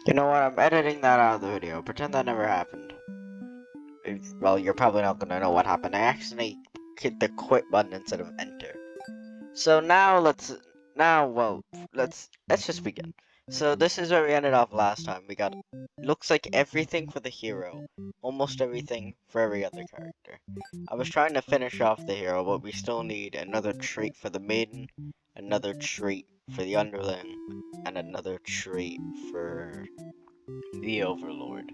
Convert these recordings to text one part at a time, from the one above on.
You know what? I'm editing that out of the video. Pretend that never happened. Well, you're probably not gonna know what happened. I accidentally hit the quit button instead of enter. So now let's just begin. So this is where we ended off last time. We got looks like everything for the hero, almost everything for every other character. I was trying to finish off the hero, but we still need another trait for the maiden, another trait for the underling, and another trait for the overlord.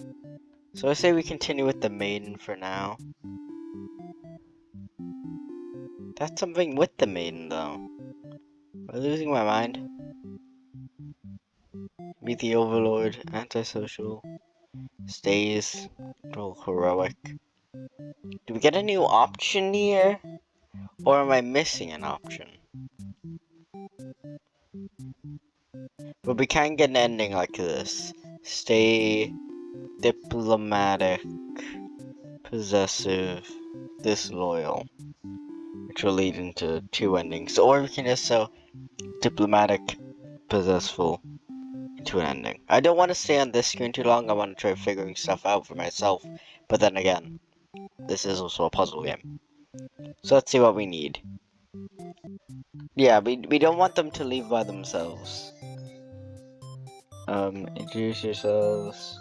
So I say we continue with the maiden for now. That's something with the maiden though. Am I losing my mind? Meet the overlord, antisocial, stays, little heroic. Do we get a new option here? Or am I missing an option? But we can get an ending like this. Stay diplomatic, possessive, disloyal. Which will lead into two endings. Or we can just so diplomatic, possessful into an ending. I don't want to stay on this screen too long. I want to try figuring stuff out for myself. But then again, this is also a puzzle game. So let's see what we need. Yeah, we don't want them to leave by themselves. Introduce yourselves.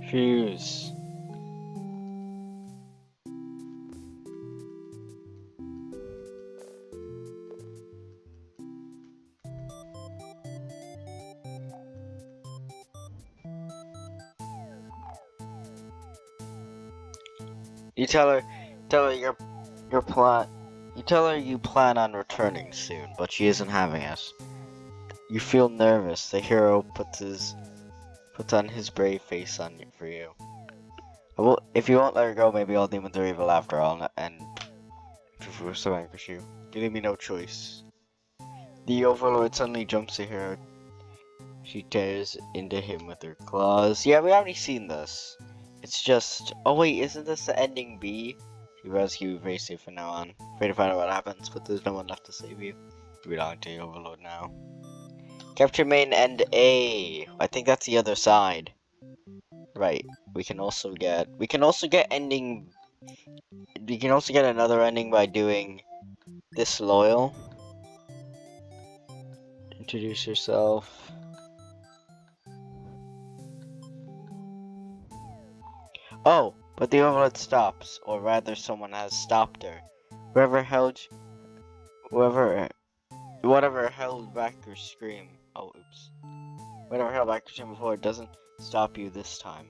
Fuse. You tell her your plan. You tell her you plan on returning soon, but she isn't having it. You feel nervous. The hero puts on his brave face for you. Well, if you won't let her go, maybe all demons are evil after all, and if we're so angry you, you leave me no choice. The overlord suddenly jumps to her. She tears into him with her claws. Yeah, we already seen this. It's just... Oh wait, isn't this the ending B? She rescue you very safe from now on. Afraid to find out what happens, but there's no one left to save you. You belong to the overlord now. Capture main and A. I think that's the other side. Right. We can also get ending... We can also get another ending by doing disloyal. Introduce yourself. Oh, but the overlord stops, or rather someone has stopped her. Whoever held whatever held back your scream. Oh, oops. Whatever held back your scream before doesn't stop you this time.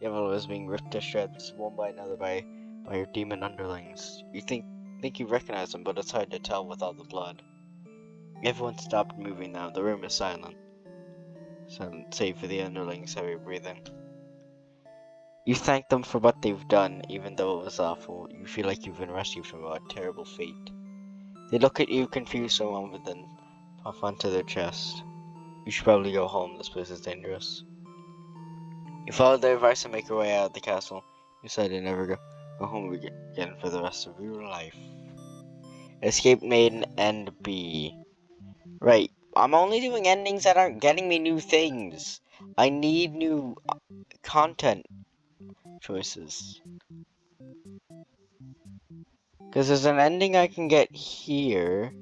The overlord is being ripped to shreds, one by another by your demon underlings. You think you recognize them, but it's hard to tell with all the blood. Everyone stopped moving now. The room is silent. Silent, save for the underlings' heavy breathing. You thank them for what they've done, even though it was awful. You feel like you've been rescued from a terrible fate. They look at you, confused for a moment, then puff onto their chest. You should probably go home. This place is dangerous. You follow their advice and make your way out of the castle. You decide to never go home again for the rest of your life. Escape Maiden and B. Right. I'm only doing endings that aren't getting me new things. I need new content choices. Because there's an ending I can get here.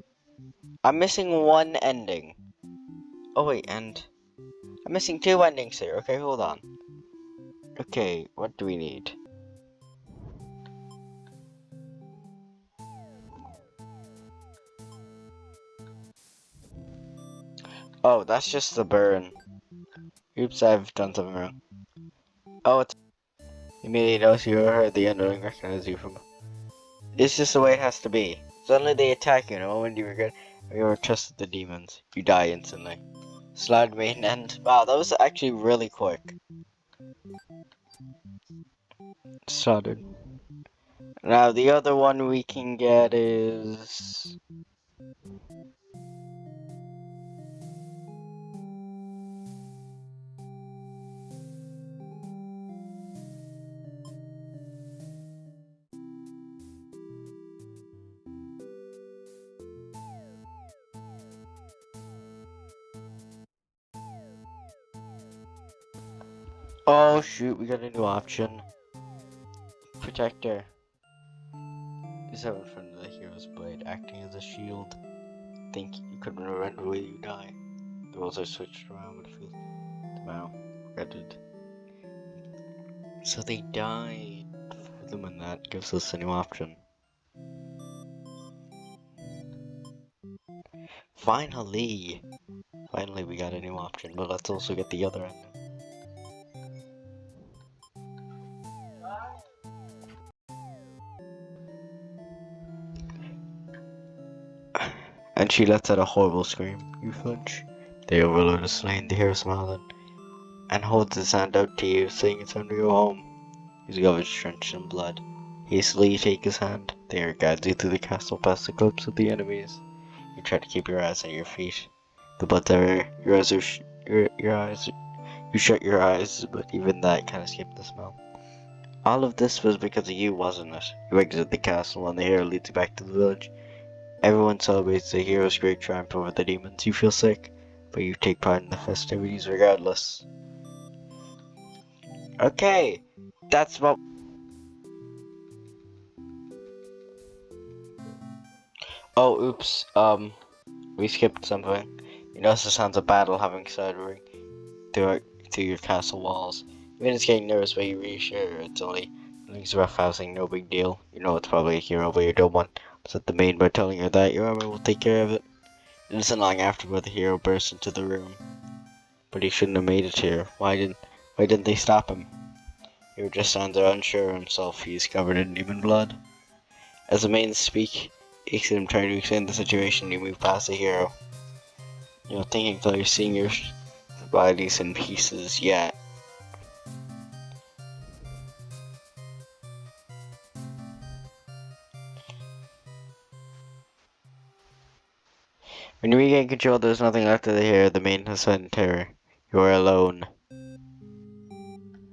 I'm missing one ending. Oh wait, and I'm missing two endings here. Okay, hold on. Okay, what do we need? Oh, that's just the burn. Oops, I've done something wrong. Oh, it's immediately knows you or the underling recognize you from. It's just the way it has to be. Suddenly they attack you, and the moment you regret you ever trusted the demons, you die instantly. Slide main end. Wow, that was actually really quick. Started. Now the other one we can get is... Oh shoot, we got a new option. Protector. Is have in front of the hero's blade, acting as a shield. Think you could run away, you die. The roles are switched around, but it feels wow. Regretted. So they died for them, and that gives us a new option. Finally! Finally we got a new option, but let's also get the other ending. And she lets out a horrible scream. You flinch. The overlord is slain, the hero smiles and holds his hand out to you, saying it's time to go home. His glove is drenched in blood. Hastily you take his hand. The hero guides you through the castle past the clubs of the enemies. You try to keep your eyes on your feet. The blood's everywhere. Your eyes are your eyes. You shut your eyes, but even that can't escape the smell. All of this was because of you, wasn't it? You exit the castle and the hero leads you back to the village. Everyone celebrates the hero's great triumph over the demons. You feel sick, but you take part in the festivities regardless. Okay, that's what... Oh, oops, we skipped something. You notice the sounds of battle having started through your castle walls. Even it's getting nervous, but you reassure it's only things roughhousing, no big deal. You know it's probably a hero, but you don't want to upset the maid by telling her that your armor will take care of it. It isn't long afterward the hero bursts into the room. But he shouldn't have made it here. Why didn't they stop him? He just stands there unsure of himself. He's covered in demon blood. As the maiden speaks at him trying to explain the situation, you move past the hero. You know, thinking until you're seeing your bodies in pieces yet. When you regain control, there's nothing left of the hero. The maiden has fled in terror. You are alone.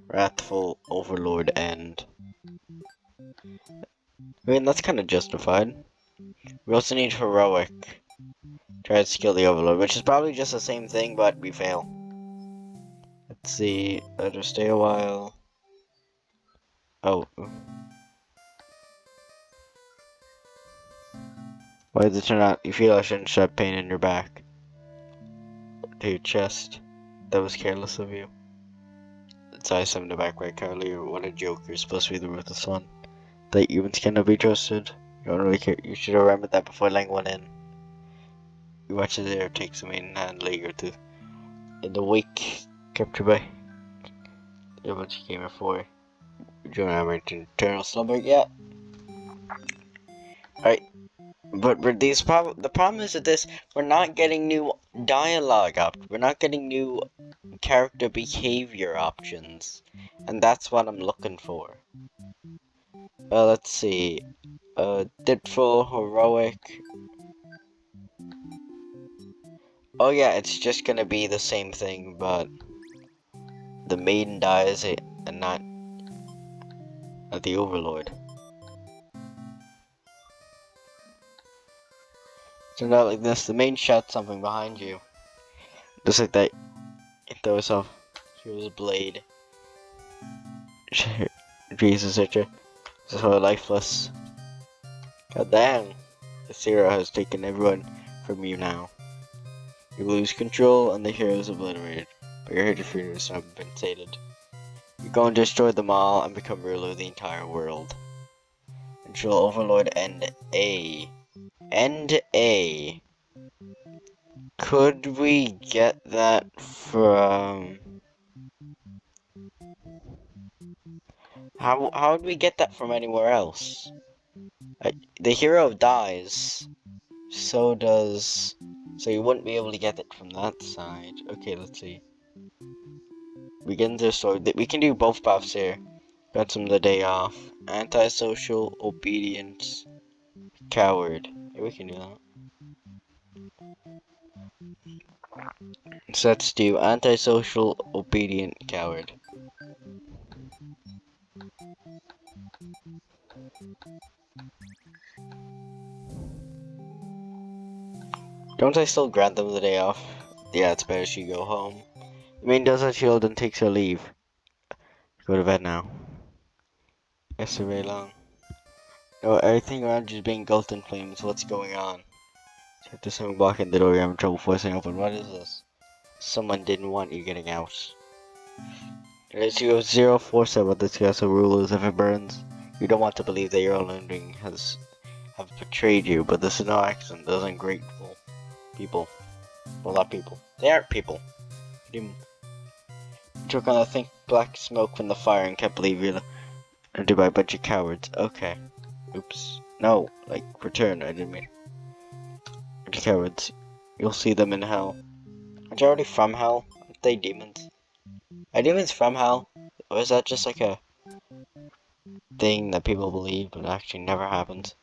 Wrathful Overlord End. I mean, that's kind of justified. We also need Heroic. Try to skill the Overlord, which is probably just the same thing, but we fail. Let's see. Let her stay a while. Oh. Why did it turn out? You feel I shouldn't shove pain in your back. To your chest. That was careless of you. It's I summoned the back right earlier. What a joke. You're supposed to be the ruthless one. That humans cannot be trusted. You don't really care. You should have remembered that before letting one in. You watch as the air takes the main hand later to in the wake captured by the bunch you came here for. You don't have eternal slumber yet. Alright. But the problem is with this, we're not getting new dialogue up. We're not getting new character behavior options. And that's what I'm looking for. Let's see. Ditful, Heroic. Oh yeah, it's just gonna be the same thing, but the maiden dies and not the Overlord. Turned out like this, the maiden shouts something behind you. Just like that, it throws off Hero's blade. Jesus, Richard. So lifeless. God damn. This hero has taken everyone from you now. You lose control and the hero is obliterated, but your hidden fears have been sated. You go and destroy them all and become ruler of the entire world. Control Overlord End A. End A. Could we get that from... How would we get that from anywhere else? The hero dies. So you wouldn't be able to get it from that side. Okay, let's see. Begins their story. We can do both buffs here. Got some of the day off. Antisocial, obedience, coward. Yeah, we can do that. So let's do antisocial, obedient, coward. Don't I still grant them the day off? Yeah, it's better she go home. The main does her shield and takes her leave. Go to bed now. It's very long. No, everything around you is being engulfed in flames. What's going on? There's someone blocking the door. You're having trouble forcing open. What is this? Someone didn't want you getting out. As you have zero foresight about this castle rule is if it burns. You don't want to believe that your own ending have betrayed you, but this is no accident. Those ungrateful people. Well, not people. They aren't people. You took on that thick black smoke from the fire and can't believe you're surrounded by a bunch of cowards. Okay. Oops. No, like, return. I didn't mean. Bunch of cowards. You'll see them in hell. Aren't you already from hell? Aren't they demons? Are demons from hell? Or is that just like a thing that people believe but actually never happens?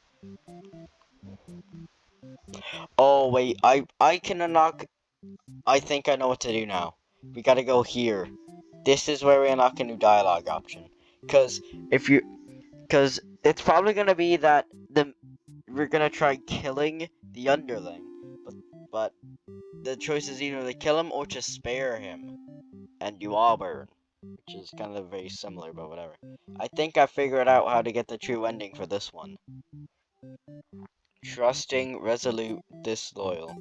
Oh wait, I can unlock. I think I know what to do now. We gotta go here. This is where we unlock a new dialogue option. Cause it's probably gonna be that we're gonna try killing the underling, but the choice is either to kill him or to spare him and do Auburn, which is kind of very similar, but whatever. I think I figured out how to get the true ending for this one. Trusting, resolute, disloyal.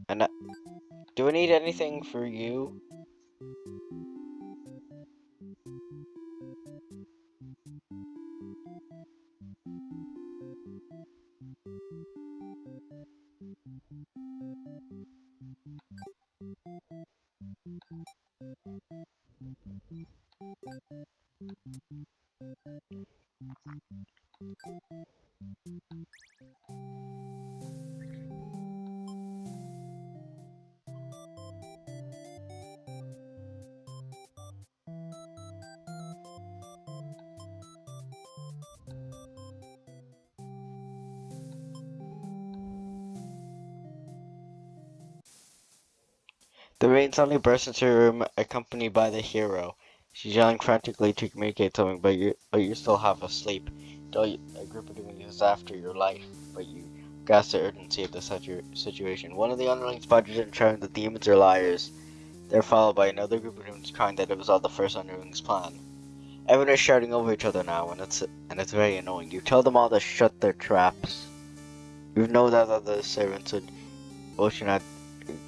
And do we need anything for you? The rain suddenly bursts into her room, accompanied by the hero. She's yelling frantically to communicate something, but you're still half asleep. A group of demons is after your life, but you grasp the urgency of the situation. One of the underlings budges and shouting the demons are liars. They're followed by another group of demons crying that it was all the first underling's plan. Everyone is shouting over each other now, and it's very annoying. You tell them all to shut their traps. You know that other servants should not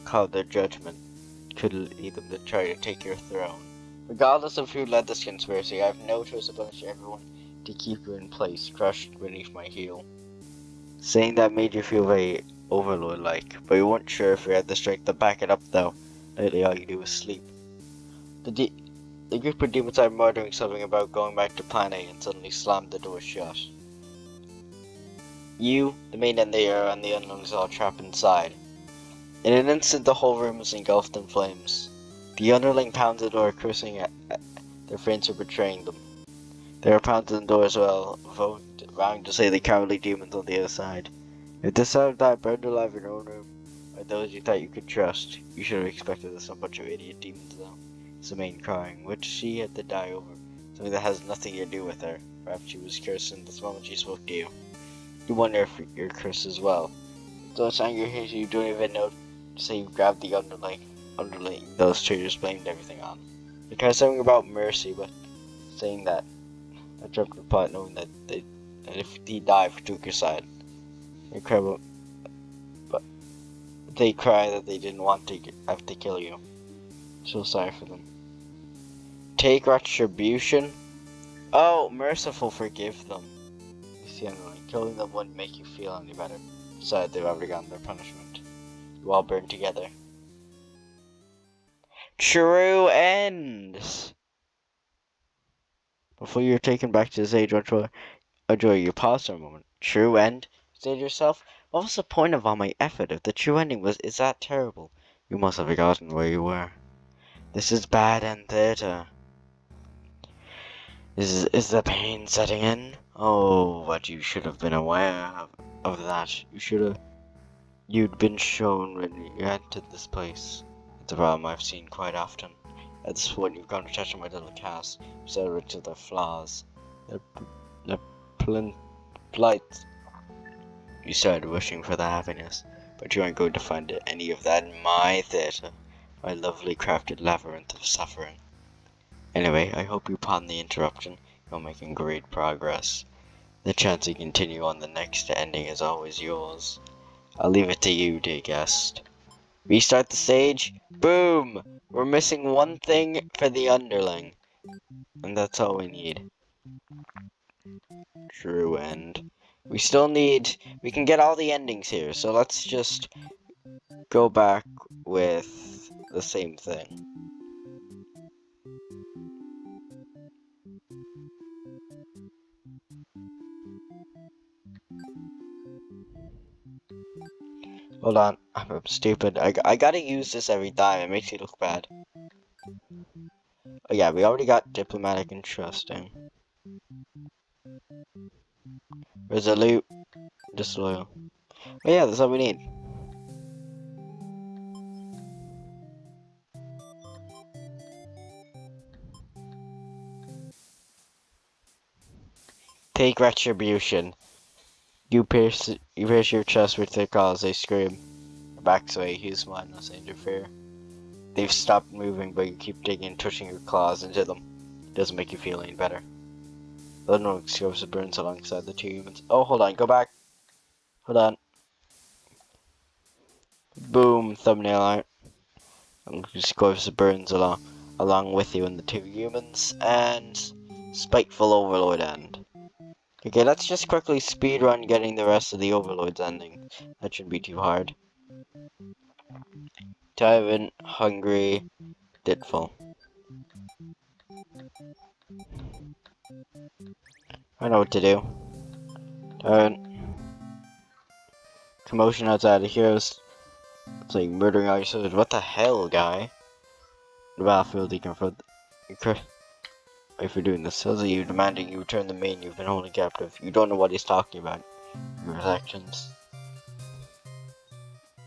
call their judgment. Could lead them to try to take your throne. Regardless of who led this conspiracy, I have no choice but to punish everyone to keep you in place, crushed beneath my heel. Saying that made you feel very overlord-like, but you weren't sure if you had the strength to back it up though. Lately all you do is sleep. The group of demons are muttering something about going back to Plan A and suddenly slammed the door shut. You, the maid and the air, and the unknowns all trapped inside. In an instant, the whole room was engulfed in flames. The underling pounded the door, cursing at their friends for betraying them. They were pounding the door as well, vowing to say the cowardly demons on the other side. If this side died burned alive in your own room, by those you thought you could trust, you should have expected some bunch of idiot demons though. It's the main crying, which she had to die over. Something that has nothing to do with her. Perhaps she was cursed in this moment she spoke to you. You wonder if you're cursed as well. Though it's anger here, you don't even know. Say you grabbed the underling those traitors blamed everything on. They tried something about mercy, but saying that I jumped the pot knowing that if he died for took your side. They cry that they didn't want to have to kill you. So sorry for them. Take retribution? Oh, merciful, forgive them. You see, underling, killing them wouldn't make you feel any better. Besides, they've already gotten their punishment. You all burn together. True ends! Before you're taken back to the stage, enjoy you pause for a moment. True end? You say to yourself, what was the point of all my effort if the true ending is that terrible? You must have forgotten where you were. This is bad end theater. Is the pain setting in? Oh, but you should have been aware of that. You'd been shown when you entered this place. It's a problem I've seen quite often. At this point, you've come to touch on my little cast, observant to their flaws, their plight. You started wishing for their happiness, but you aren't going to find any of that in my theatre, my lovely crafted labyrinth of suffering. Anyway, I hope you pardon the interruption. You're making great progress. The chance to continue on the next ending is always yours. I'll leave it to you, dear guest. Restart the stage. Boom! We're missing one thing for the underling. And that's all we need. True end. We still need... We can get all the endings here, so let's just go back with the same thing. Hold on, I'm stupid. I gotta use this every time, it makes you look bad. Oh yeah, we already got diplomatic and trusting. Resolute, disloyal. Oh yeah, that's all we need. Take retribution. You pierce your chest with their claws, they scream. Back sway, use madness, interfere. They've stopped moving, but you keep digging and touching your claws into them. It doesn't make you feel any better. The no explosive burns alongside the two humans. Oh, hold on, go back. Hold on. Boom, thumbnail art. Explosive burns along with you and the two humans, and spiteful overlord end. Okay, let's just quickly speedrun getting the rest of the overlords ending. That shouldn't be too hard. Tyrant, hungry, ditful. I know what to do. Tyrant. Commotion outside the heroes. It's like murdering all your soldiers. What the hell, guy? The battlefield, you confront. Wait for doing this. Tells you demanding you return the man you've been holding captive. You don't know what he's talking about. Your actions.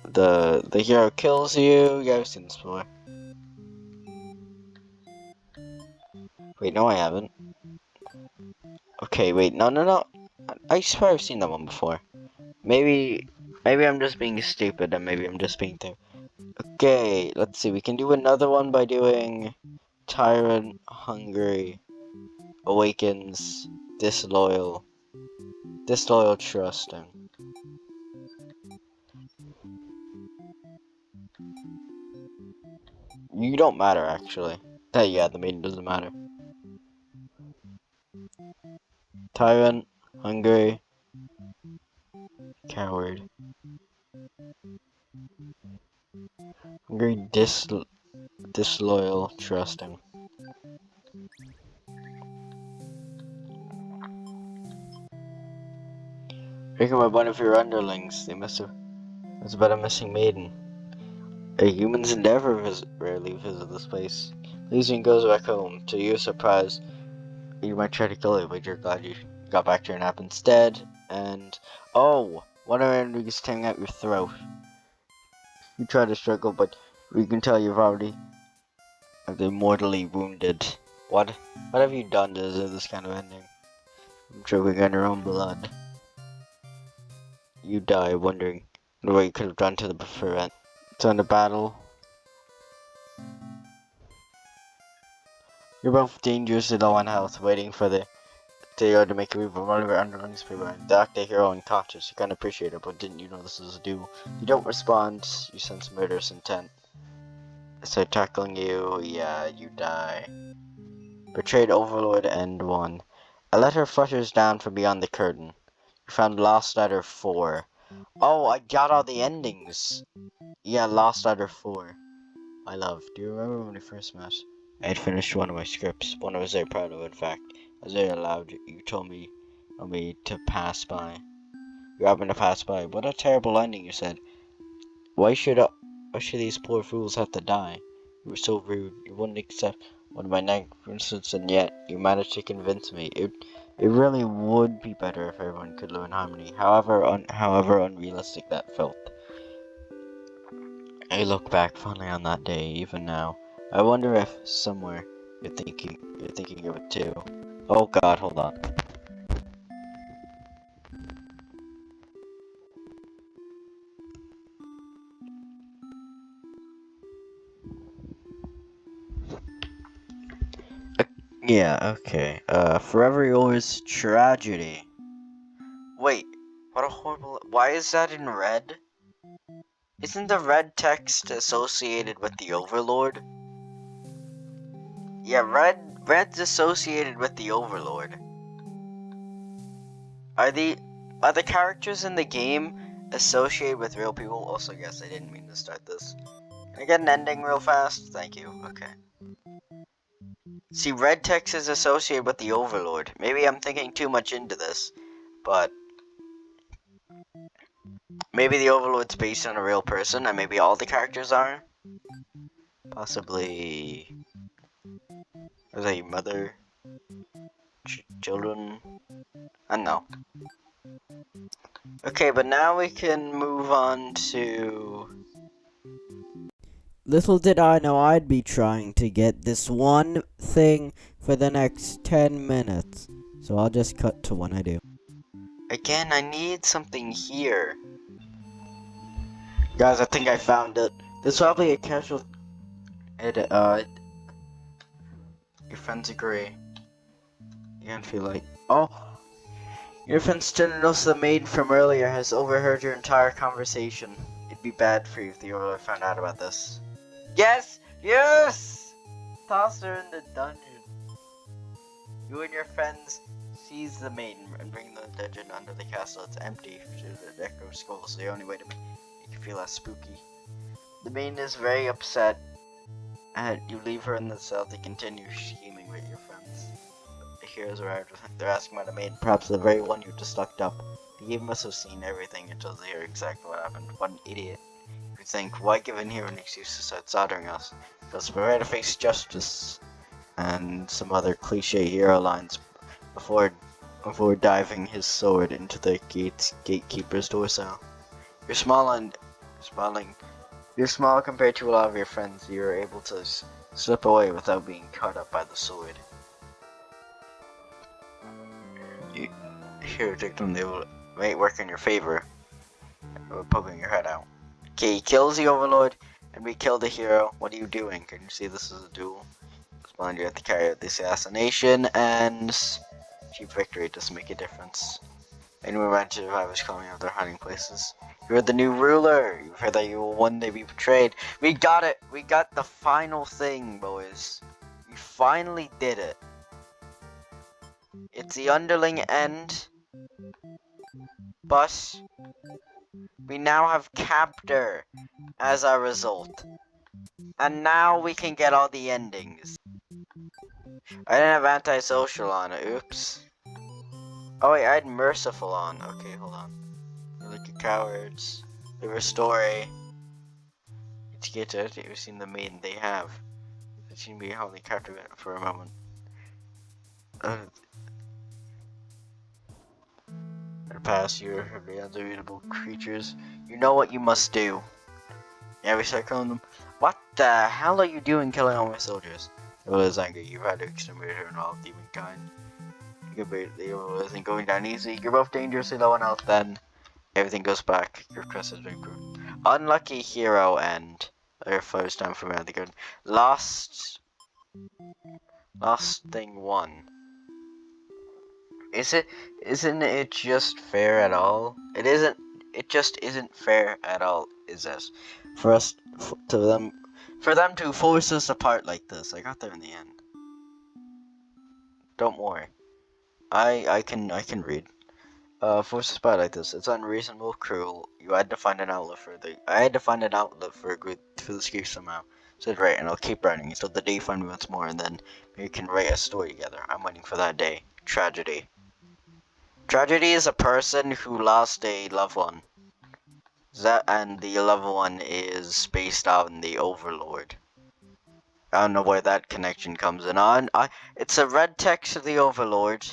The hero kills you. Yeah, I've seen this before. Wait, no, I haven't. Okay, wait, no. I swear I've seen that one before. Maybe I'm just being stupid, and maybe I'm just being there. Okay, let's see. We can do another one by doing Tyrant, Hungry, Awakens, Disloyal, Trusting. You don't matter, actually. Yeah, the maiden doesn't matter. Tyrant, Hungry, Coward. Hungry, Disloyal, Trusting. Picking up one of your underlings. They must have... It's about a missing maiden. A human's endeavor rarely visit this place. Legion goes back home. To your surprise, you might try to kill it, but you're glad you got back to your nap instead. And oh, one of our enemies is tearing out your throat. You try to struggle, but we can tell you've already been mortally wounded. What have you done to deserve this kind of ending? I'm choking on your own blood. You die wondering what you could have done to prevent. It's on the battle. You're both dangerously low on health, waiting for the hero to make a move. One of your underlings prevent. The actor hero unconscious. You can't appreciate it, but didn't you know this is a duel? You don't respond. You sense murderous intent. So tackling you, yeah, you die. Betrayed Overlord End 1. A letter flutters down from beyond the curtain. You found Lost Letter 4. Oh, I got all the endings. Yeah, Lost Letter 4. My love, do you remember when we first met? I had finished one of my scripts, one I was very proud of, in fact. As I allowed you told me to pass by. You happened to pass by. What a terrible ending, you said. Why should these poor fools have to die? You were so rude. You wouldn't accept one of my negligence, and yet you managed to convince me. It really would be better if everyone could live in harmony. However unrealistic that felt. I look back fondly on that day, even now. I wonder if somewhere you're thinking of it too. Oh God, hold on. Yeah, okay. Forever Yours Tragedy. Wait, what a horrible. Why is that in red? Isn't the red text associated with the Overlord? Yeah, red's associated with the Overlord. Are the characters in the game associated with real people? Also, yes, I didn't mean to start this. Can I get an ending real fast? Thank you. Okay. See, red text is associated with the Overlord. Maybe I'm thinking too much into this, but maybe the Overlord's based on a real person, and maybe all the characters are. Possibly, is a mother, children. I don't know. Okay, but now we can move on to. Little did I know I'd be trying to get this one thing for the next 10 minutes. So I'll just cut to when I do. Again, I need something here. Guys, I think I found it. There's probably a casual edit. Your friends agree. You don't feel like. Oh! Your friend still knows the maid from earlier has overheard your entire conversation. It'd be bad for you if the Overlord found out about this. Yes! Yes! Toss her in the dungeon. You and your friends seize the maiden and bring the dungeon under the castle. It's empty due to the echo skulls, the only way to make you feel less spooky. The maiden is very upset, and you leave her in the cell to continue scheming with your friends. The heroes arrived. They're asking about the maiden, perhaps the very one you just looked up. The game must have seen everything until they hear exactly what happened. What an idiot. You think, why give in here an excuse to start soldering us? Because we're ready to face justice and some other cliche hero lines before diving his sword into the gatekeeper's torso. You're small compared to a lot of your friends. You're able to slip away without being caught up by the sword. Here, victim, they will work in your favor. We're poking your head out. Okay, he kills the Overlord, and we kill the hero. What are you doing? Can you see this is a duel? Spawn, you have to carry out the assassination, and achieve victory. Doesn't make a difference. Anyone managed to survive is calling out their hiding places. You're the new ruler. You've heard that you will one day be betrayed. We got it. We got the final thing, boys. We finally did it. It's the underling end, but we now have Captor as our result. And now we can get all the endings. I didn't have antisocial on. Oops. Oh wait, I had merciful on. Okay, hold on. Look at cowards. The restore. It's good to you've seen the maiden they have. It seemed to be holding captive for a moment. Past you of the unreadable creatures. You know what you must do. Yeah, we start killing them. What the hell are you doing killing all my soldiers? It was angry. You've had to exterminate her and all demon kind. The isn't going down easy. You're both dangerously low on health then. Everything goes back. Your quest has been improved. Unlucky hero end. Their first time from the good. Lost thing one. Isn't it just fair at all? It just isn't fair at all, is it? For them to force us apart like this. I got there in the end. Don't worry. I can read. Force us apart like this. It's unreasonable, cruel. I had to find an outlet for the escape somehow. Said right, and I'll keep writing until the day you find me once more, and then we can write a story together. I'm waiting for that day. Tragedy. Tragedy is a person who lost a loved one. And the loved one is based on the Overlord. I don't know where that connection comes in on. It's a red text of the Overlord,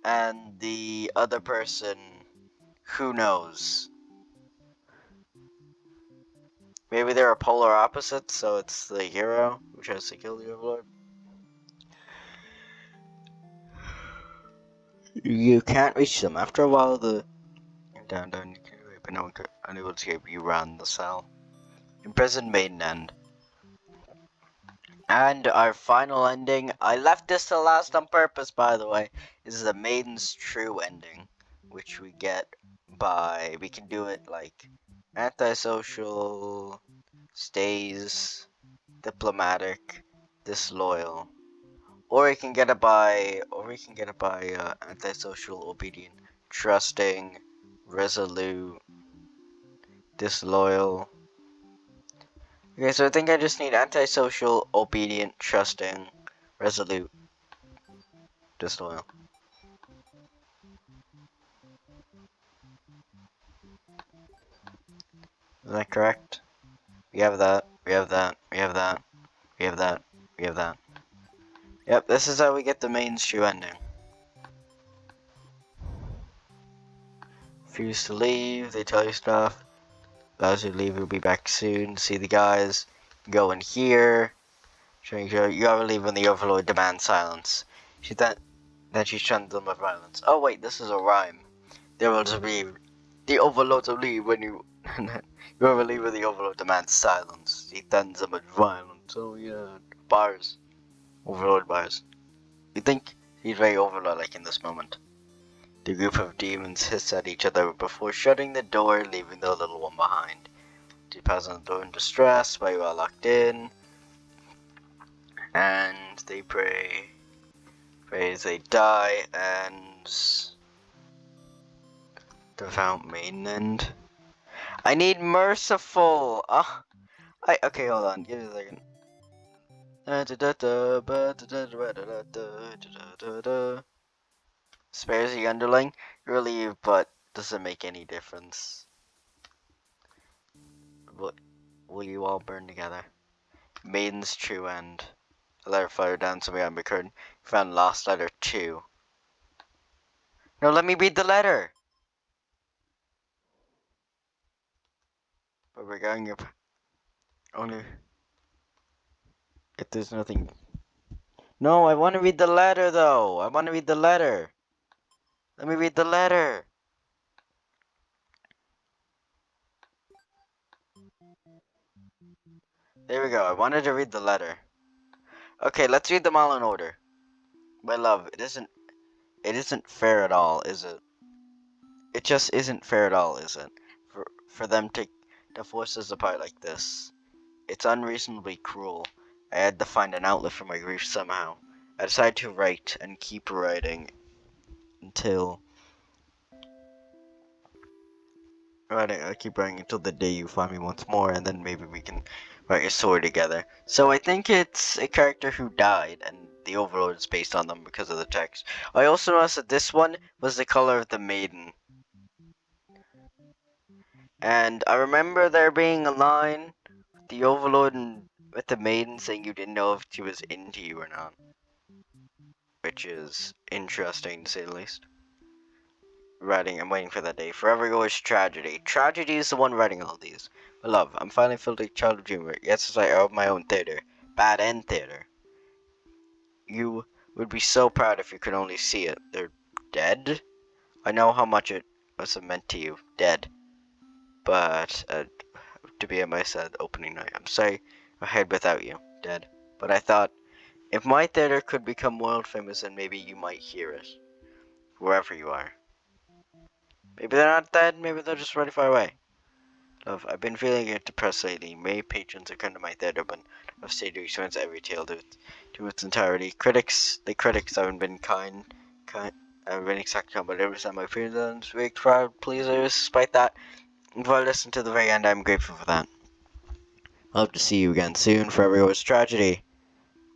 and the other person, who knows? Maybe they're a polar opposite, so it's the hero who tries to kill the Overlord. You can't reach them. After a while, down, you can but no one could unable to escape. You run the cell. Imprisoned maiden end. And our final ending, I left this to last on purpose, by the way, is the Maiden's True ending, which we get by, we can do it like antisocial, stays, diplomatic, disloyal, or we can get it by, antisocial, obedient, trusting, resolute, disloyal. Okay, so I think I just need antisocial, obedient, trusting, resolute, disloyal. Is that correct? We have that, we have that, we have that, we have that, we have that. Yep, this is how we get the main true ending. Refuse to leave, they tell you stuff. Allows you to leave, we'll be back soon. See the guys. Go in here. Showing you gotta leave when the Overlord demands silence. Then she shuns them with violence. Oh wait, this is a rhyme. The Overlord will leave. The Overlord will leave when you whoever leave when the Overlord demands silence. He threatens them with violence. Oh yeah. Bars. Overlord bars. You think he's very Overlord-like in this moment. The group of demons hiss at each other before shutting the door, leaving the little one behind. She passes on the door in distress while you are locked in. And they pray as they die, and devout maiden end. I need merciful. Okay, hold on. Give me a second. Spares the underling. You relieve, but doesn't make any difference. Will you all burn together? Maiden's true end. A letter fluttered down somewhere on the curtain. Found lost letter 2. No, let me read the letter. But regarding your only if there's nothing. No, I want to read the letter though. I want to read the letter. Let me read the letter. There we go. I wanted to read the letter. Okay, let's read them all in order. My love, it isn't fair at all, is it? It just isn't fair at all, is it? For them to force us apart like this. It's unreasonably cruel. I had to find an outlet for my grief somehow. I decided to write and keep writing until I keep writing until the day you find me once more, and then maybe we can write a story together. So I think it's a character who died, and the Overlord is based on them because of the text. I also noticed that this one was the color of the maiden. And I remember there being a line with the Overlord and with the maiden saying you didn't know if she was into you or not. Which is interesting to say the least. I'm waiting for that day. Forever Yours Tragedy. Tragedy is the one writing all these. My love, I'm finally filled with child dreamer. Yes, I own my own theater. Bad end theater. You would be so proud if you could only see it. They're dead? I know how much it must have meant to you. Dead. But, to be at my sad opening night. I'm sorry I had without you. Dead. But I thought, if my theater could become world famous, then maybe you might hear it. Wherever you are. Maybe they're not dead, maybe they're just really far away. Love, I've been feeling depressed lately. Many patrons have come to my theater, but I've stayed to experience every tale to its entirety. The critics haven't been haven't been exactly kind, but every time my feelings big crowd pleasers. Despite that, if I listen to the very end, I'm grateful for that. I hope to see you again soon. Forever Yours Tragedy.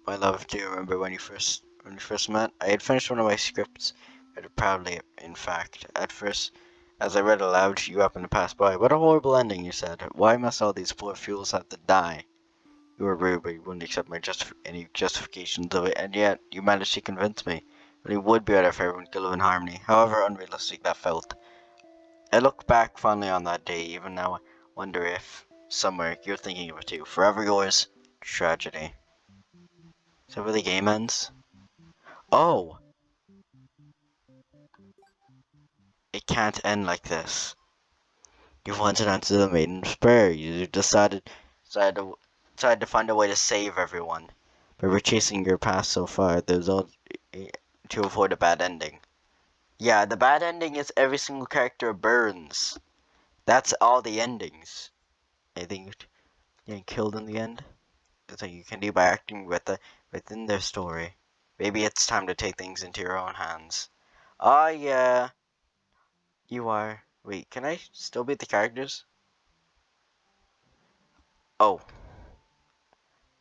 My love, do you remember when you first met? I had finished one of my scripts. I read it proudly, in fact. At first, as I read aloud, you happened to pass by. What a horrible ending, you said. Why must all these poor fools have to die? You were rude, but you wouldn't accept my any justifications of it, and yet you managed to convince me that it would be better if everyone could live in harmony, however unrealistic that felt. I look back fondly on that day. Even now, I wonder if, somewhere, you're thinking of it too. Forever Yours, Tragedy. Is that where the game ends? Oh! It can't end like this. You wanted to answer the maiden's prayer. You decided to find a way to save everyone. by retracing your past so far, there's all to avoid a bad ending. Yeah, the bad ending is every single character burns. That's all the endings. Anything getting killed in the end? That's what you can do by acting within their story. Maybe it's time to take things into your own hands. Oh yeah, you are. Wait, can I still beat the characters? Oh.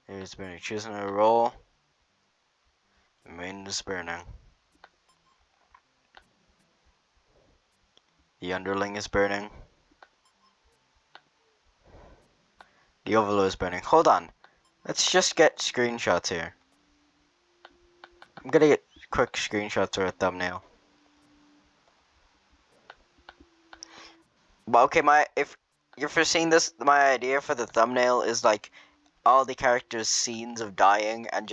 There's burning. Choosing a role. The main is burning. The underling is burning. The overlord is burning. Hold on. Let's just get screenshots here. I'm gonna get quick screenshots or a thumbnail. Well, okay, if you're seeing this, my idea for the thumbnail is like all the characters' scenes of dying and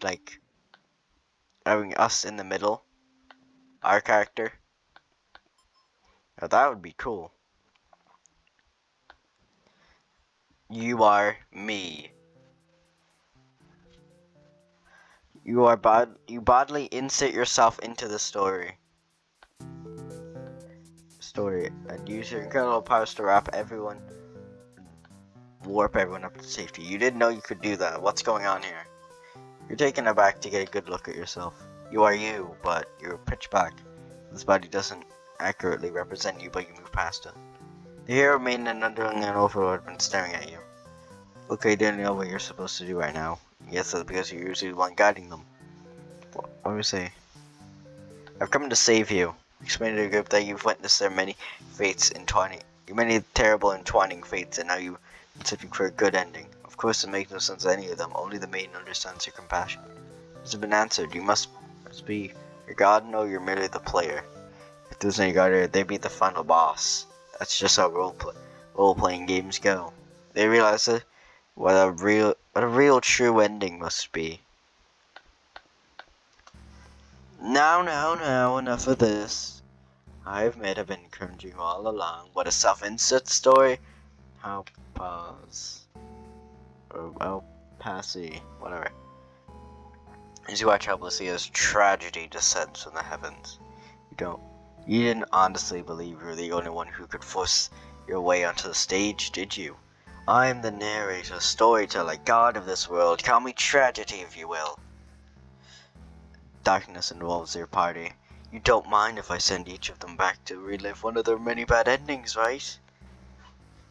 like having us in the middle, our character. Now that would be cool. You are me. You bodily insert yourself into the story, and use your incredible powers to warp everyone up to safety. You didn't know you could do that. What's going on here? You're taken aback to get a good look at yourself. You are you, but you're pitch black. This body doesn't accurately represent you, but you move past it. The hero, maiden, and underling and overlord have been staring at you. Look, I didn't know what you're supposed to do right now. Yes, that's because you're usually the one guiding them. What do you say? I've come to save you. Explain to the group that you've witnessed their many terrible entwining fates, and now you've been searching for a good ending. Of course, it makes no sense to any of them. Only the maiden understands your compassion. This has been answered. You must be your god. No, you're merely the player. If there's any god here, they'd be the final boss. That's just how role-playing games go. They realize that what a real true ending must be. Now, enough of this. I admit I've been encouraging you all along. What a self-insert story. How pause. Or passy. Whatever. As you watch helplessly as tragedy descends from the heavens. You didn't honestly believe you were the only one who could force your way onto the stage, did you? I am the narrator, storyteller, god of this world. Call me tragedy if you will. Darkness involves your party. You don't mind if I send each of them back to relive one of their many bad endings, right?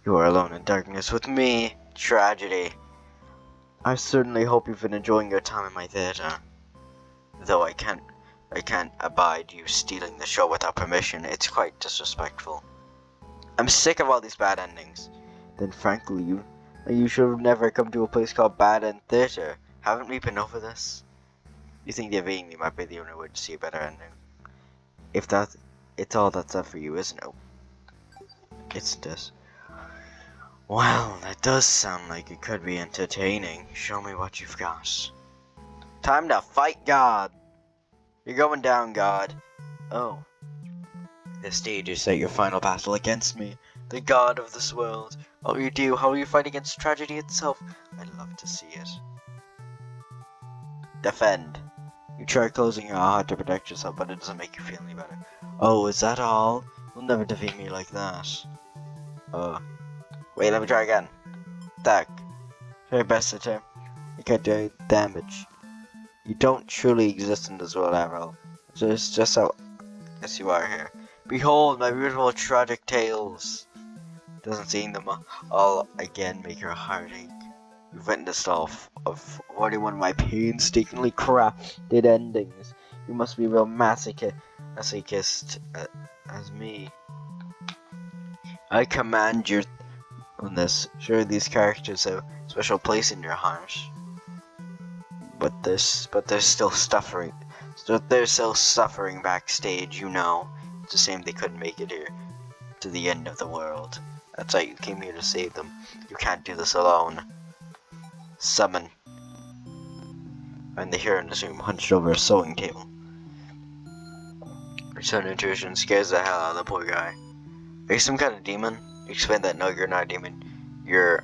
You are alone in darkness with me, tragedy. I certainly hope you've been enjoying your time in my theater. Though I can't abide you stealing the show without permission. It's quite disrespectful. I'm sick of all these bad endings. Then frankly, you should have never come to a place called Bad End Theater. Haven't we been over this? You think evading me might be the only way to see a better ending. If it's all that's up for you, isn't it? Isn't it? Well, that does sound like it could be entertaining. Show me what you've got. Time to fight God! You're going down, God. Oh. The stage is set your final battle against me, the god of this world. What will you do? How will you fight against tragedy itself? I'd love to see it. Defend. You try closing your heart to protect yourself, but it doesn't make you feel any better. Oh, is that all? You'll never defeat me like that. Wait, let me try again. Attack. Try best attempt. You can't do any damage. You don't truly exist in this world, Avril. It's just how yes you are here. Behold my beautiful tragic tales. Doesn't seeing them all again make your heart ache? You've witnessed all of 41 of my painstakingly crafted endings. You must be a real masochist as me. I command your on this. Sure, these characters have a special place in your heart. But they're still suffering. So they're still suffering backstage, you know. It's a shame they couldn't make it here to the end of the world. That's right, you came here to save them. You can't do this alone. Summon. And the hero in this room hunched over a sewing table. Your sudden intuition scares the hell out of the poor guy. Are you some kind of demon? You explain that no, you're not a demon.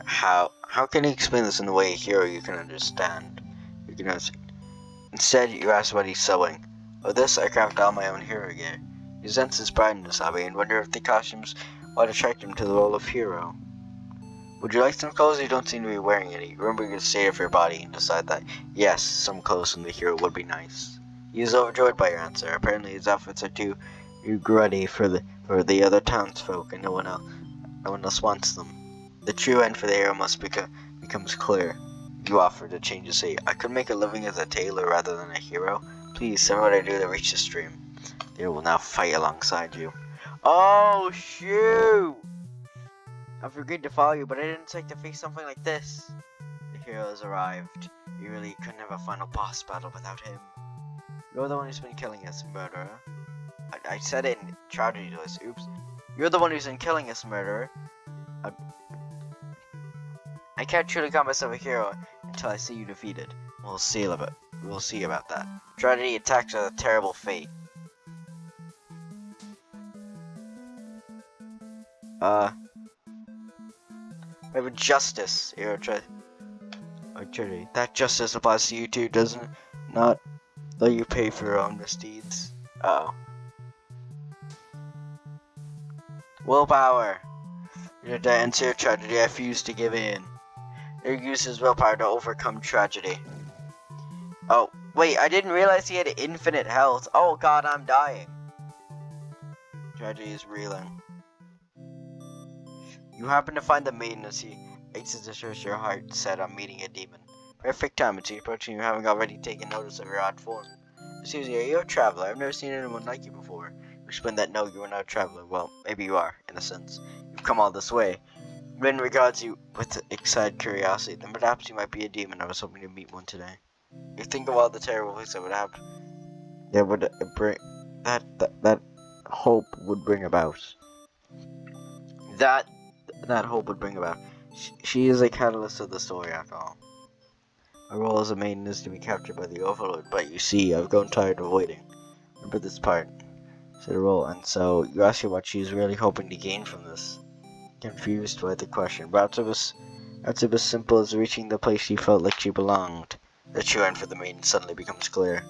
How can you explain this in a way a hero you can understand? You can ask. Instead, you ask what he's sewing. With this, I craft all my own hero gear. He senses pride in this hobby and wonder if the costumes might attract him to the role of hero. Would you like some clothes? You don't seem to be wearing any. Remember the state of your body and decide that, yes, some clothes from the hero would be nice. He is overjoyed by your answer. Apparently his outfits are too gruddy for the other townsfolk and no one else wants them. The true end for the hero becomes clear. You offer to change his fate. I could make a living as a tailor rather than a hero. Please, tell me what I do to reach the stream. The hero will now fight alongside you. Oh, shoot! I've agreed to follow you, but I didn't expect to face something like this. The hero has arrived. You really couldn't have a final boss battle without him. You're the one who's been killing us, murderer. I said it in tragedy voice. Oops. You're the one who's been killing us, murderer. I can't truly call myself a hero until I see you defeated. We'll see about that. Tragedy attacks with a terrible fate. We have a justice here. Tragedy. That justice applies to you too, doesn't it? Not that you pay for your own misdeeds. Uh oh. Willpower. Your to answer tragedy, I refuse to give in. Your uses willpower to overcome tragedy. Oh, wait, I didn't realize he had infinite health. Oh god, I'm dying. Tragedy is reeling. You happen to find the maiden as he exits to search your heart set on meeting a demon. Perfect time, it's approaching you having already taken notice of your odd form. Excuse me, are you a traveler? I've never seen anyone like you before. You explain that no, you are not a traveler. Well, maybe you are, in a sense. You've come all this way. Rin regards you with excited curiosity. Then perhaps you might be a demon. I was hoping to meet one today. You think of all the terrible things that would happen. That would bring that hope would bring about. That hope would bring about. She is a catalyst of the story, after all. My role as a maiden is to be captured by the Overlord, but you see, I've grown tired of waiting. Remember this part. So the role, and so you ask her what she's really hoping to gain from this. Confused by the question, perhaps it was as simple as reaching the place she felt like she belonged. The true end for the maiden suddenly becomes clear.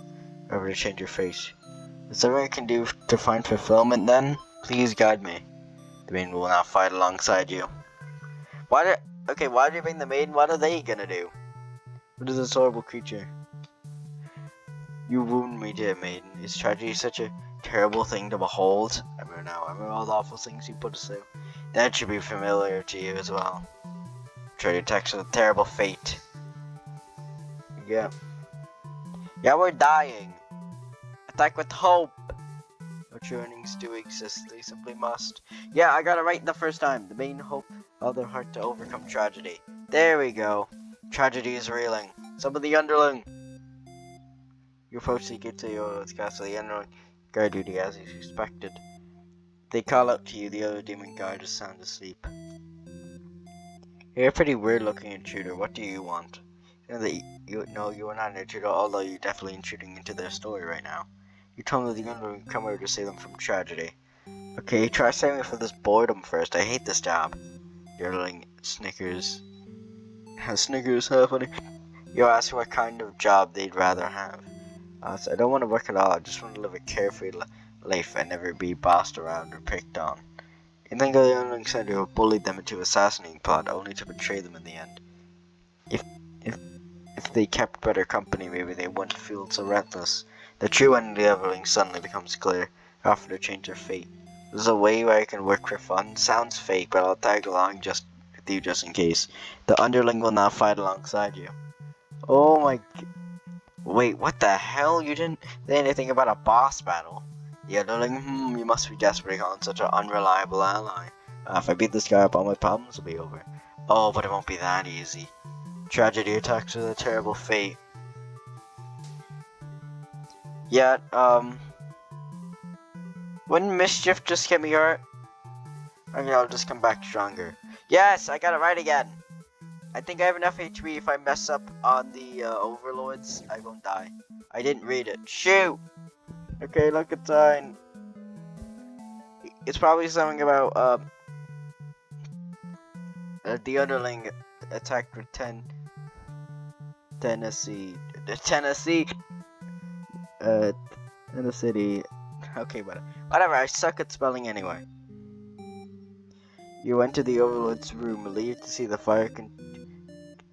Remember to change your face. Is there anything I can do to find fulfillment then? Please guide me. The maiden will now fight alongside you. Why do you bring the maiden? What are they gonna do? What is this horrible creature? You wound me, dear maiden. Is tragedy such a terrible thing to behold? I remember all the awful things you put us through. That should be familiar to you as well. Tragedy attacks with a terrible fate. Yeah, we're dying. Attack with hope. No true endings do exist, they simply must. Yeah, I got it right the first time. The main hope of their heart to overcome tragedy. There we go. Tragedy is reeling. Some of the underling. You approach the gate to the Overlord's castle. The underling guard duty as is expected. They call out to you. The other demon guard is sound asleep. You're a pretty weird looking intruder. What do you want? You know that you are not an intruder, although you're definitely intruding into their story right now. You told me that the underling come here to save them from tragedy. Okay, try saving me from this boredom first. I hate this job. The underling snickers. Snickers, how funny. You ask what kind of job they'd rather have. So I don't want to work at all. I just want to live a carefree life and never be bossed around or picked on. You think of the underling said who bullied them into assassinating plot, only to betray them in the end. If they kept better company, maybe they wouldn't feel so reckless. The true end of the underling suddenly becomes clear. You offer to change their fate. There's a way where I can work for fun. Sounds fake, but I'll tag along with you just in case. The underling will now fight alongside you. Oh my. Wait, what the hell? You didn't say anything about a boss battle. The underling, you must be desperate on such an unreliable ally. If I beat this guy up, all my problems will be over. Oh, but it won't be that easy. Tragedy attacks with a terrible fate. Yet, wouldn't mischief just get me hurt? Okay, I'll just come back stronger. Yes, I got it right again. I think I have enough HP. If I mess up on the overlords, I won't die. I didn't read it. Shoot! Okay, look at sign. It's probably something about the underling attacked with 10 SC Tennessee. In the city. Okay, but whatever. I suck at spelling anyway. You went to the Overlord's room, relieved to see the fire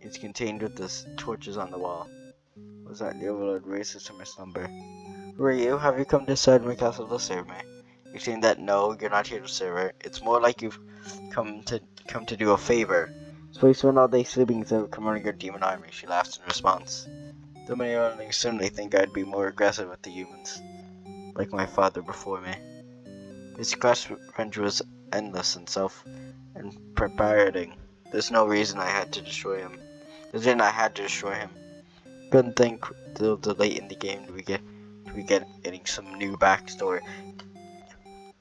is contained with the torches on the wall. Was that the Overlord raises from his slumber? Who are you? Have you come to Side my castle to serve me? You're saying that no, you're not here to serve her. It's more like you've come to do a favor. Space spend all day sleeping instead of commanding your demon army. She laughs in response. Though many others certainly think I'd be more aggressive with the humans, like my father before me. His quest for revenge was endless and preparing. There's no reason I had to destroy him. Couldn't think till the late in the game do we get getting some new backstory.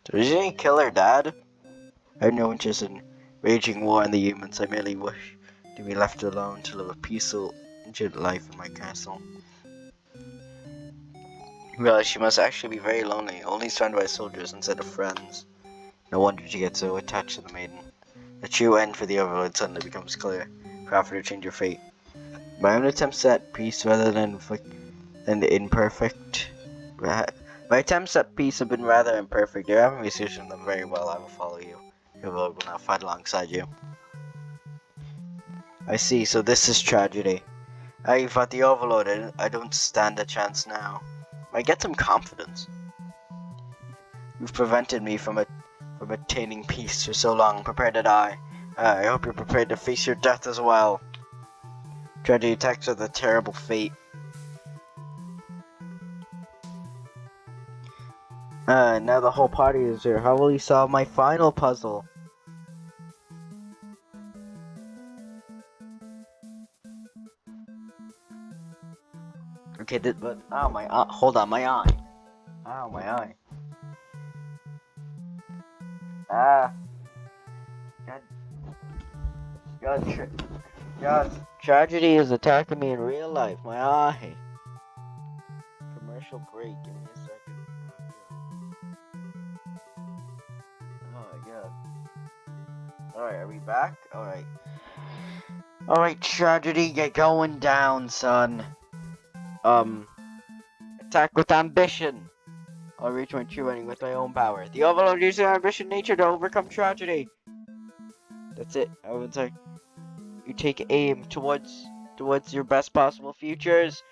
Did he kill her dad? I have no interest in waging war on the humans. I merely wish to be left alone to live a peaceful, enjoyed life in my castle. Well, she must actually be very lonely, only surrounded by soldiers instead of friends. No wonder she gets so attached to the maiden. The true end for the Overlord suddenly becomes clear. Craft her to change her fate. My own attempts at peace rather than imperfect. My attempts at peace have been rather imperfect. You haven't researched them very well. I will follow you. The Overlord will now fight alongside you. I see, so this is tragedy. I fought the Overlord, and I don't stand a chance now. I get some confidence. You've prevented me from attaining peace for so long. Prepare to die. I hope you're prepared to face your death as well. Tragedy attacks with a terrible fate. Now the whole party is here. How will you solve my final puzzle? Okay, but oh my hold on, my eye. Ow, my eye. Ah. God, tragedy is attacking me in real life. My eye. Commercial break. Give me a second. Oh my god. Alright, are we back? Alright. Alright, tragedy, get going down, son. Attack with ambition. I'll reach my true ending with my own power. The Overlord uses ambition nature to overcome tragedy. That's it. I would say you take aim towards your best possible futures.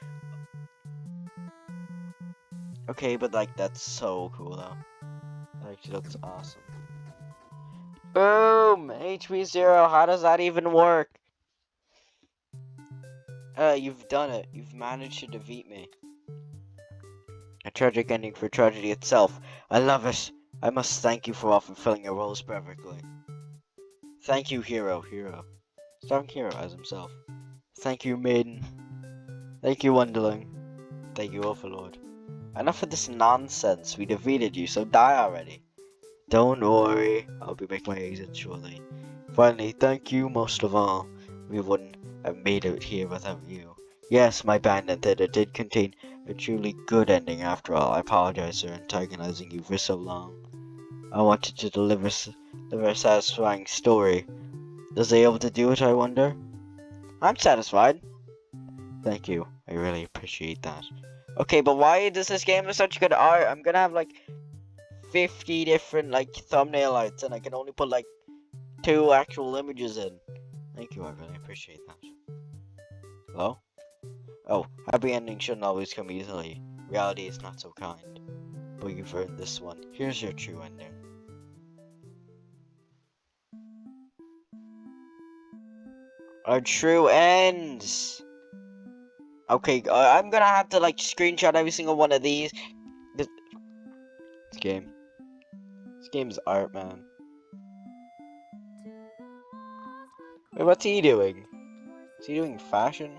Okay, but like that's so cool though. Actually, that's awesome. Boom! HP 0. How does that even work? You've done it. You've managed to defeat me. A tragic ending for tragedy itself. I love it. I must thank you for fulfilling your roles perfectly. Thank you, hero. Starring hero as himself. Thank you, maiden. Thank you, Wonderling. Thank you, Overlord. Enough of this nonsense. We defeated you, so die already. Don't worry. I'll be making my exit shortly. Finally, thank you most of all. We wouldn't have made it here without you. Yes, my bandit theater did contain a truly good ending after all. I apologize for antagonizing you for so long. I wanted to deliver a satisfying story. Was I able to do it, I wonder? I'm satisfied. Thank you. I really appreciate that. Okay, but why does this game have such good art? I'm gonna have like 50 different like thumbnail arts and I can only put like 2 actual images in. Thank you, I really appreciate that. Hello? Oh, happy endings shouldn't always come easily. Reality is not so kind. But you've earned this one. Here's your true ending. Our true ends! Okay, I'm gonna have to like screenshot every single one of these. This game's art, man. Wait, what's he doing? Is he doing fashion?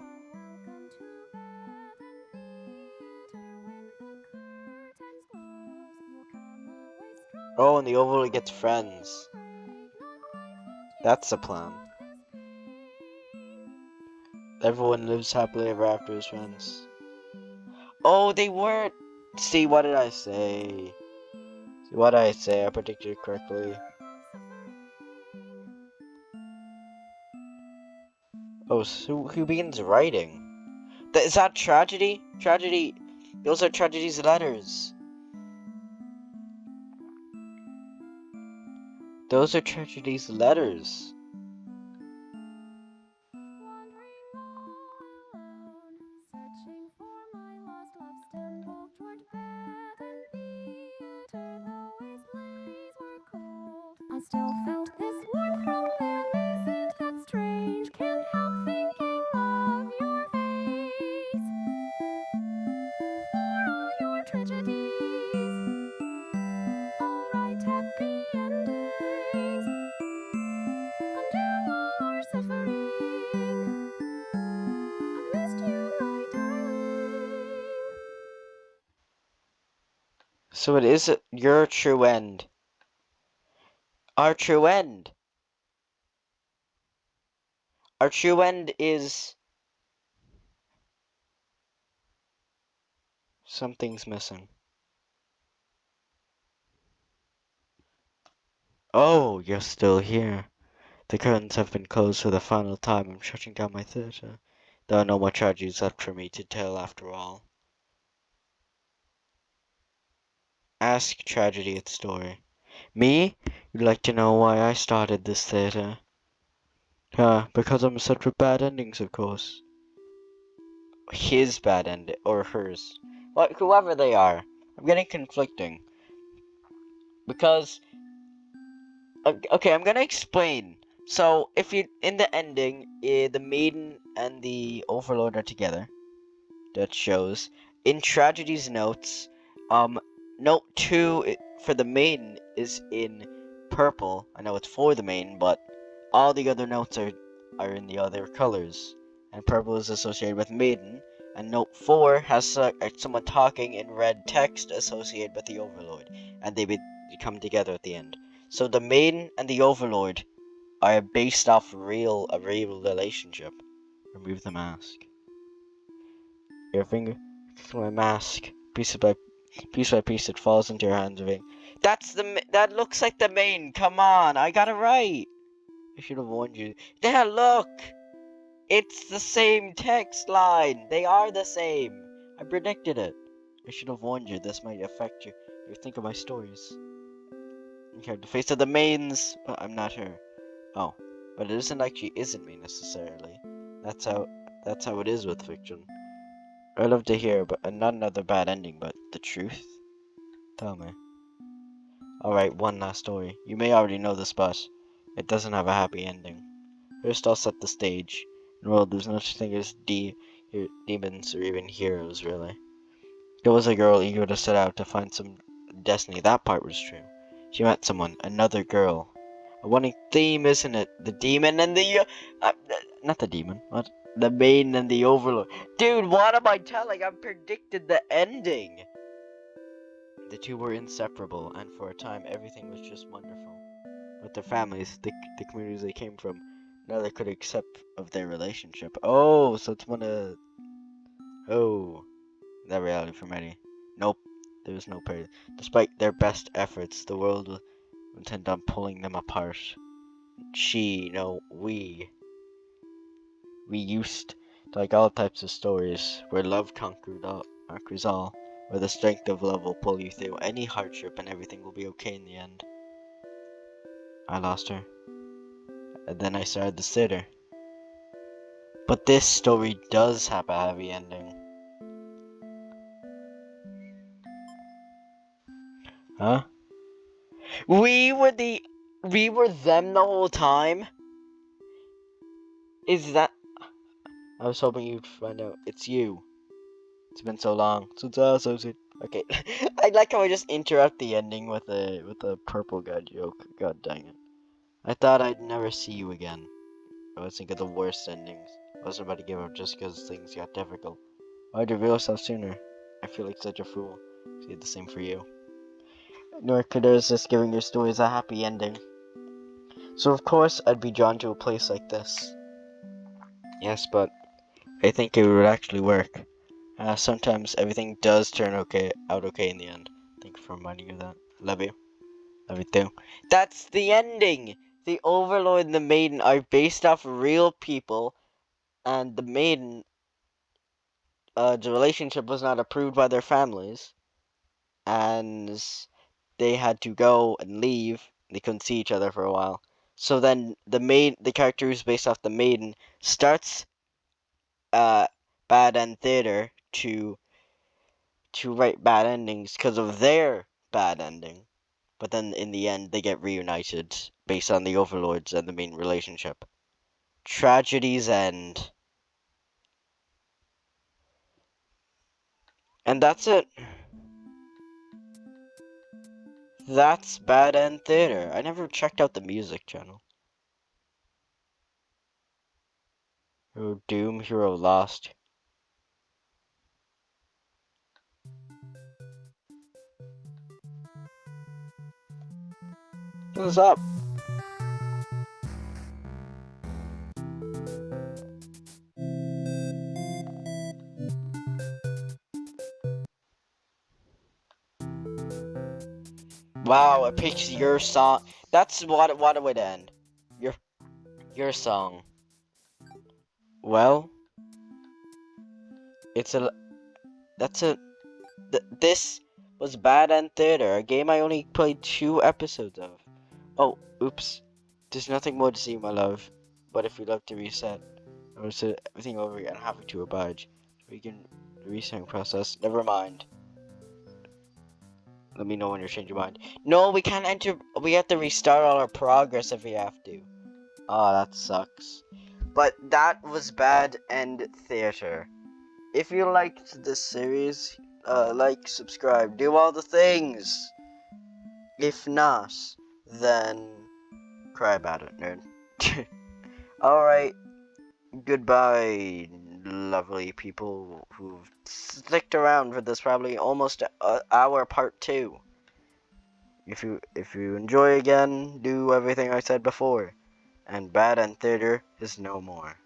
Oh, and the Overlord gets friends. That's the plan. Everyone lives happily ever after as friends. Oh, they weren't. See, what did I say? I predicted it correctly. Oh, so who begins writing? Is that tragedy? Tragedy. Those are tragedy's letters. Those are tragedy's letters. I still felt this warmth from their lips. That's strange. Can't help thinking of your face. For all your tragedies, I'll write happy endings. Undo all our suffering. I've missed you, my darling. So it is your true end. Our true end. Our true end is... Something's missing. Oh, you're still here. The curtains have been closed for the final time. I'm shutting down my theatre. There are no more tragedies left for me to tell after all. Ask tragedy its story. Me? You'd like to know why I started this theatre? Because I'm such with bad endings, of course. His bad ending, or hers. What, whoever they are. I'm getting conflicting. Because, okay, I'm gonna explain. So, if you, in the ending, the maiden and the overlord are together. That shows. In Tragedy's notes, note 2 for the maiden is in purple. I know it's for the maiden, but all the other notes are in the other colors. And purple is associated with maiden. And note 4 has someone talking in red text associated with the overlord. And they come together at the end. So the maiden and the overlord are based off a real relationship. Remove the mask. Your finger, my mask. Piece by piece, it falls into your hands. That looks like the main. Come on, I got it right. I should have warned you. There, look. It's the same text line. They are the same. I predicted it. I should have warned you. This might affect you. You think of my stories. Okay, the face of the mains. I'm not her. Oh, but it isn't me necessarily. That's how it is with fiction. I love to hear, but not another bad ending, but the truth? Tell me. Alright, one last story. You may already know this, but it doesn't have a happy ending. First, I'll set the stage. In the world, there's no such thing as demons or even heroes, really. There was a girl eager to set out to find some destiny. That part was true. She met someone, another girl. A running theme, isn't it? The demon and the... not the demon. What? The maiden and the overlord. Dude, what am I telling? I predicted the ending. The two were inseparable, and for a time everything was just wonderful. With their families, the communities they came from, now they could accept of their relationship. Oh, so it's one of... Oh, that reality for many. Nope, there was no parity. Despite their best efforts, the world will intend on pulling them apart. We used to like all types of stories where love conquers all, where the strength of love will pull you through any hardship and everything will be okay in the end. I lost her. And then I started the sitter. But this story does have a happy ending. Huh? We were them the whole time? Is that... I was hoping you'd find out. It's you. It's been so long since I associated. Okay, I like how I just interrupt the ending with a purple guy joke. God dang it! I thought I'd never see you again. I was thinking of the worst endings. I wasn't about to give up just because things got difficult. Why'd you reveal yourself sooner? I feel like such a fool. See, the same for you. Nor could I resist giving your stories a happy ending. So of course I'd be drawn to a place like this. Yes, but I think it would actually work. Sometimes everything does turn out okay in the end. Thank you for reminding me of that. Love you. Love you too. That's the ending! The Overlord and the Maiden are based off real people, and the Maiden the relationship was not approved by their families, and they had to go and leave. They couldn't see each other for a while. So then the character who's based off the maiden, starts uh Bad End Theater to write bad endings because of their bad ending. But then in the end, they get reunited based on the overlords and the main relationship. Tragedies end. And that's it. That's Bad End Theater. I never checked out the music channel. Oh, Doom Hero Lost. What's up? Wow, it picks your song. That's what a way to end. Your song. Well, it's a that's a this was Bad End Theater, a game I only played 2 episodes of. Oh, oops. There's nothing more to see, my love. But if you'd like to reset or set everything over again, happy to oblige. Begin the resetting process. Never mind. Let me know when you change your mind. No, we can't enter. We have to restart all our progress if we have to. Oh, that sucks. But that was Bad End Theater. If you liked this series, like, subscribe, do all the things. If not, then cry about it, nerd. Alright, goodbye, lovely people who've sticked around for this probably almost hour part 2. If you enjoy again, do everything I said before, and Bad End Theater is no more.